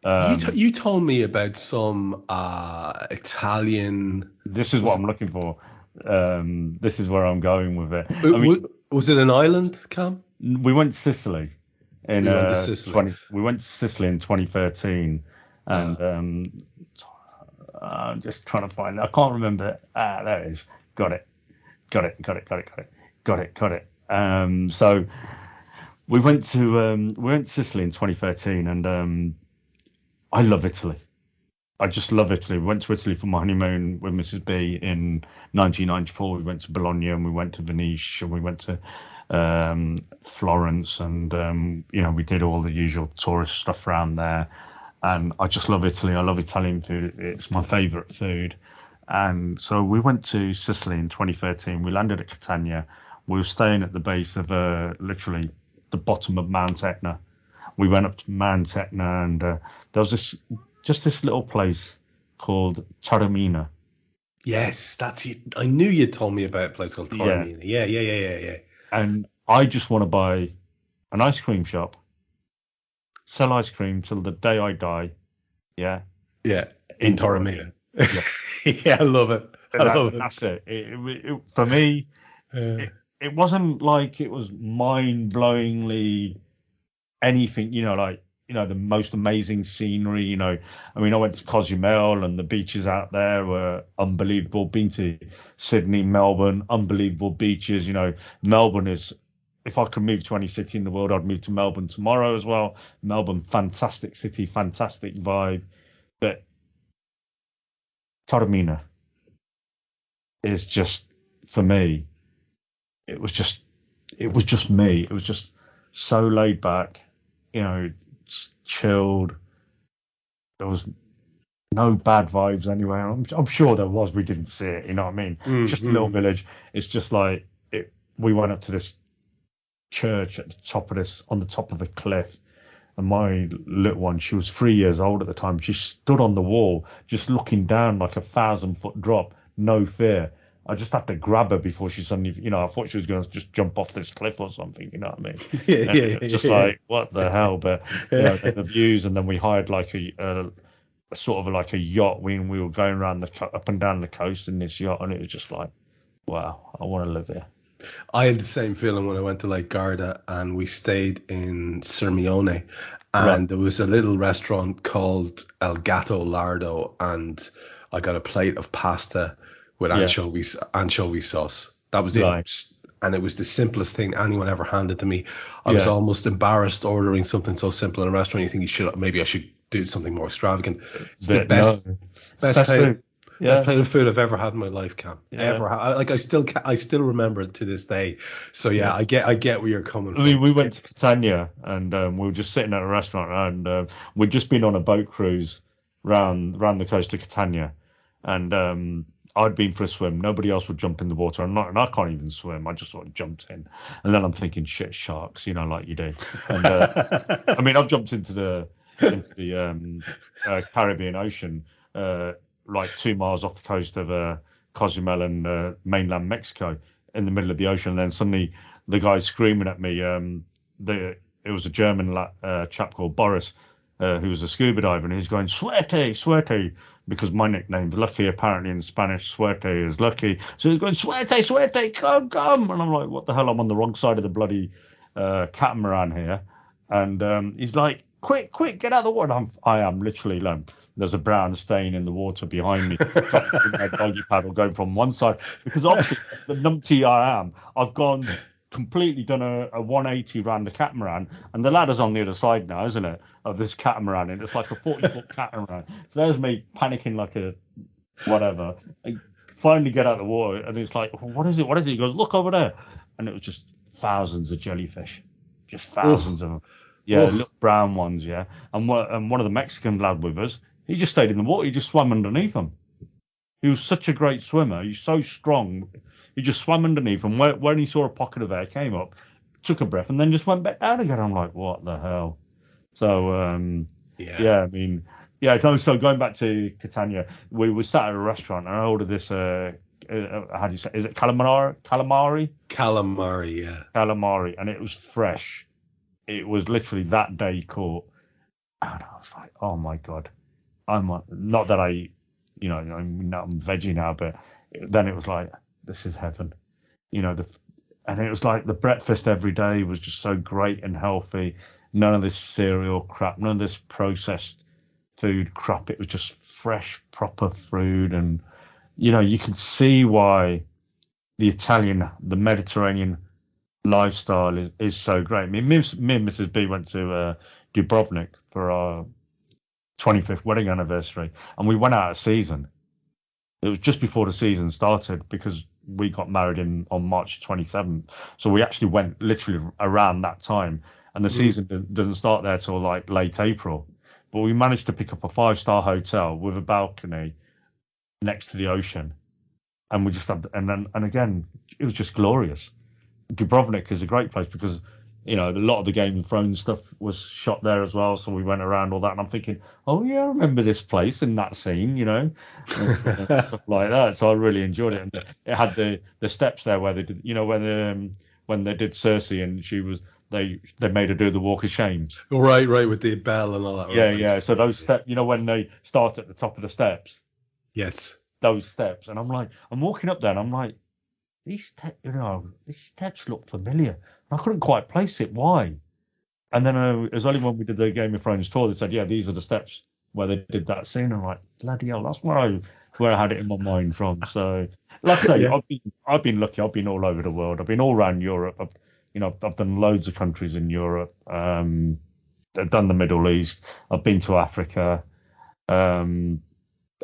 You told me about some Italian. This is what I'm looking for. This is where I'm going with it. Was it an island, Cam? We went to Sicily. We went to Sicily in 2013, and I'm just trying to find it. I can't remember. There it is. Got it. So we went to Sicily in 2013, and I love Italy. I just love Italy. We went to Italy for my honeymoon with Mrs. B in 1994. We went to Bologna, and we went to Venice, and we went to Florence, and we did all the usual tourist stuff around there. And I just love Italy. I love Italian food. It's my favourite food. And so we went to Sicily in 2013. We landed at Catania. We were staying at the base of literally the bottom of Mount Etna. We went up to Mount Etna, and there was this little place called Taormina. Yes, that's it. I knew you told me about a place called Taormina. Yeah. And I just want to buy an ice cream shop, sell ice cream till the day I die. Yeah. Yeah. In Taormina. Yeah, I love it. That's it. It for me, it wasn't like it was mind-blowingly anything, the most amazing scenery, I went to Cozumel, and the beaches out there were unbelievable. Been to Sydney, Melbourne, unbelievable beaches. Melbourne is, if I could move to any city in the world, I'd move to Melbourne tomorrow as well. Melbourne, fantastic city, fantastic vibe. But Taormina is just, for me, it was just it was just me. It was just so laid back, chilled. There was no bad vibes anyway. I'm sure there was. We didn't see it. You know what I mean? Just a little village. It's just like it. We went up to this church at the top of on the top of a cliff. And my little one, she was 3 years old at the time. She stood on the wall, just looking down like a 1,000-foot drop, no fear. I just had to grab her before she suddenly, I thought she was going to just jump off this cliff or something, you know what I mean? Like, what the hell? But the views, and then we hired like a sort of like a yacht. We were going around up and down the coast in this yacht, and it was just like, wow, I want to live here. I had the same feeling when I went to Lake Garda, and we stayed in Sirmione, and there was a little restaurant called El Gato Lardo, and I got a plate of pasta with anchovy sauce. That was it. And it was the simplest thing anyone ever handed to me. I was almost embarrassed ordering something so simple in a restaurant. You think maybe I should do something more extravagant. It's the best plate. Best plate of food I've ever had in my life, Cam. Ever had. Like I still remember it to this day. So I get where you're coming from. We went to Catania, and we were just sitting at a restaurant, and we'd just been on a boat cruise round the coast of Catania, and I'd been for a swim. Nobody else would jump in the water, and I can't even swim. I just sort of jumped in, and then I'm thinking, shit, sharks, like you do. And I mean, I've jumped into the Caribbean Ocean. Like 2 miles off the coast of Cozumel and mainland Mexico, in the middle of the ocean. And then suddenly the guy's screaming at me. It was a German chap called Boris, who was a scuba diver, and he's going, suerte, suerte, because my nickname's Lucky. Apparently in Spanish, suerte is lucky. So he's going, suerte, suerte, come. And I'm like, what the hell? I'm on the wrong side of the bloody catamaran here. And he's like, quick, get out of the water. I am literally there's a brown stain in the water behind me. My doggy paddle going from one side, because obviously the numpty I am, I've completely done a 180 around the catamaran, and the ladder's on the other side now, isn't it, of this catamaran, and it's like a 40-foot catamaran. So there's me panicking like a whatever. I finally get out of the water, and it's like, what is it? He goes, look over there, and it was just thousands of jellyfish, just thousands of them. Yeah, little brown ones, yeah. And one of the Mexican lad with us, he just stayed in the water. He just swam underneath them. He was such a great swimmer. He's so strong. He just swam underneath them. When he saw a pocket of air, came up, took a breath, and then just went back down again. I'm like, what the hell? So, So going back to Catania, we were sat at a restaurant, and I ordered this. How do you say? Is it calamari? Calamari, yeah. Calamari, and it was fresh. It was literally that day caught, and I was like, oh my god. Not that I'm veggie now, but then it was like, this is heaven, and it was like the breakfast every day was just so great and healthy. None of this cereal crap, none of this processed food crap. It was just fresh, proper food, and you can see why the Mediterranean lifestyle is so great. I mean, me and Mrs. B went to Dubrovnik for our 25th wedding anniversary, and we went out of season. It was just before the season started, because we got married on March 27th, so we actually went literally around that time, and the season doesn't start there till like late April. But we managed to pick up a 5-star hotel with a balcony next to the ocean, and we just had, and again, it was just glorious. Dubrovnik is a great place because a lot of the Game of Thrones stuff was shot there as well, so we went around all that, and I'm thinking, oh yeah, I remember this place in that scene, and stuff like that. So I really enjoyed it, and it had the steps there where they did, when they did Cersei, and they made her do the walk of shame. Right, with the bell and all that. Yeah. So those steps, when they start at the top of the steps. Yes. Those steps, and I'm walking up there, and I'm like, these steps look familiar. I couldn't quite place it. Why? And then it was only when we did the Game of Thrones tour, they said, yeah, these are the steps where they did that scene. I'm like, bloody hell, that's where I had it in my mind from. So, like I say, I've been lucky. I've been all over the world. I've been all around Europe. I've done loads of countries in Europe. I've done the Middle East. I've been to Africa. I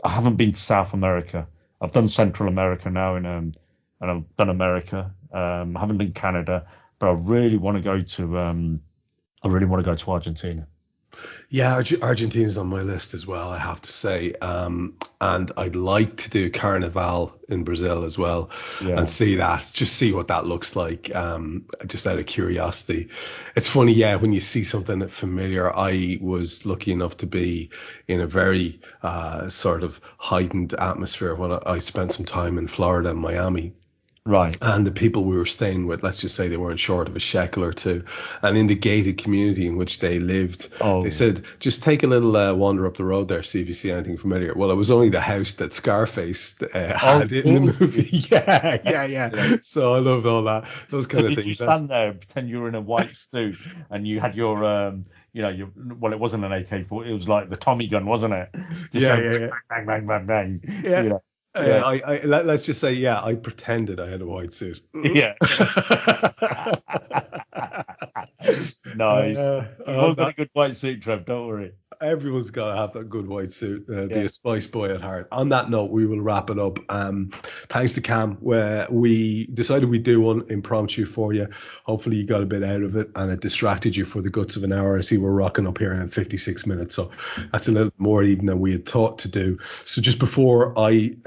haven't been to South America. I've done Central America now, and I've done America. I haven't done Canada. but I really want to go to Argentina. Yeah, Argentina's on my list as well, I have to say. And I'd like to do Carnival in Brazil as well, and see what that looks like, just out of curiosity. It's funny, when you see something familiar. I was lucky enough to be in a very sort of heightened atmosphere when I spent some time in Florida and Miami. Right. And the people we were staying with, let's just say they weren't short of a shekel or two. And in the gated community in which they lived, they said, just take a little wander up the road there, see if you see anything familiar. Well, it was only the house that Scarface had in the movie. Yeah. So I loved all that. Those kind of things. Did you stand there and pretend you were in a white suit and you had your, well, it wasn't an AK-40, it was like the Tommy gun, wasn't it? Just bang, bang, bang, bang. Yeah. Let's just say, I pretended I had a white suit. Yeah. Nice. You've all got a good white suit, Trev, don't worry. Everyone's got to have that good white suit, be a spice boy at heart. On that note, we will wrap it up. Thanks to Cam, where we decided we'd do one impromptu for you. Hopefully you got a bit out of it and it distracted you for the guts of an hour. I see we're rocking up here in 56 minutes, so that's a little more even than we had thought to do. So just before I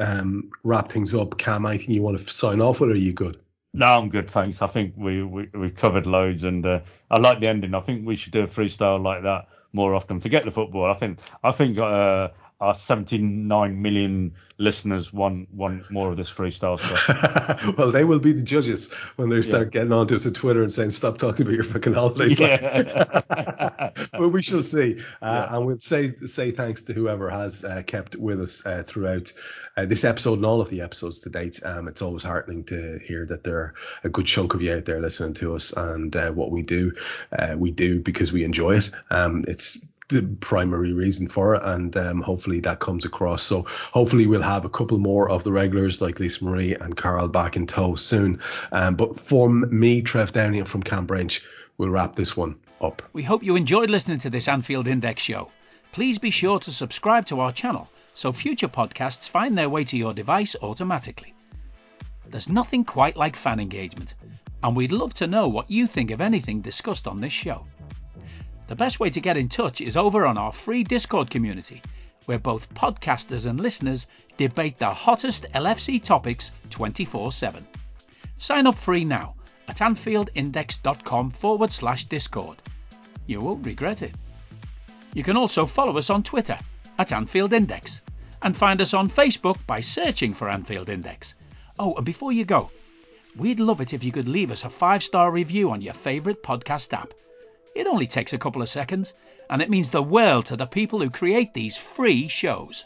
wrap things up, Cam, anything you want to sign off with, or are you good? No, I'm good, thanks. I think we've covered loads, and I like the ending. I think we should do a freestyle like that more often. Forget the football. I think our 79 million listeners want more of this freestyle stuff. Well, they will be the judges when they start getting onto us on Twitter and saying, stop talking about your fucking holidays. Well, we shall see. And we'll say thanks to whoever has kept with us throughout this episode and all of the episodes to date. It's always heartening to hear that there are a good chunk of you out there listening to us, and what we do because we enjoy it. It's the primary reason for it, and hopefully that comes across. So hopefully we'll have a couple more of the regulars like Lisa Marie and Carl back in tow soon. But from me, Trev Downey, and from Cam Brainch, we'll wrap this one up. We hope you enjoyed listening to this Anfield Index show. Please be sure to subscribe to our channel so future podcasts find their way to your device automatically. There's nothing quite like fan engagement, and we'd love to know what you think of anything discussed on this show. The best way to get in touch is over on our free Discord community, where both podcasters and listeners debate the hottest LFC topics 24/7. Sign up free now at AnfieldIndex.com/Discord. You won't regret it. You can also follow us on Twitter at Anfield Index, and find us on Facebook by searching for Anfield Index. Oh, and before you go, we'd love it if you could leave us a 5-star review on your favourite podcast app. It only takes a couple of seconds, and it means the world to the people who create these free shows.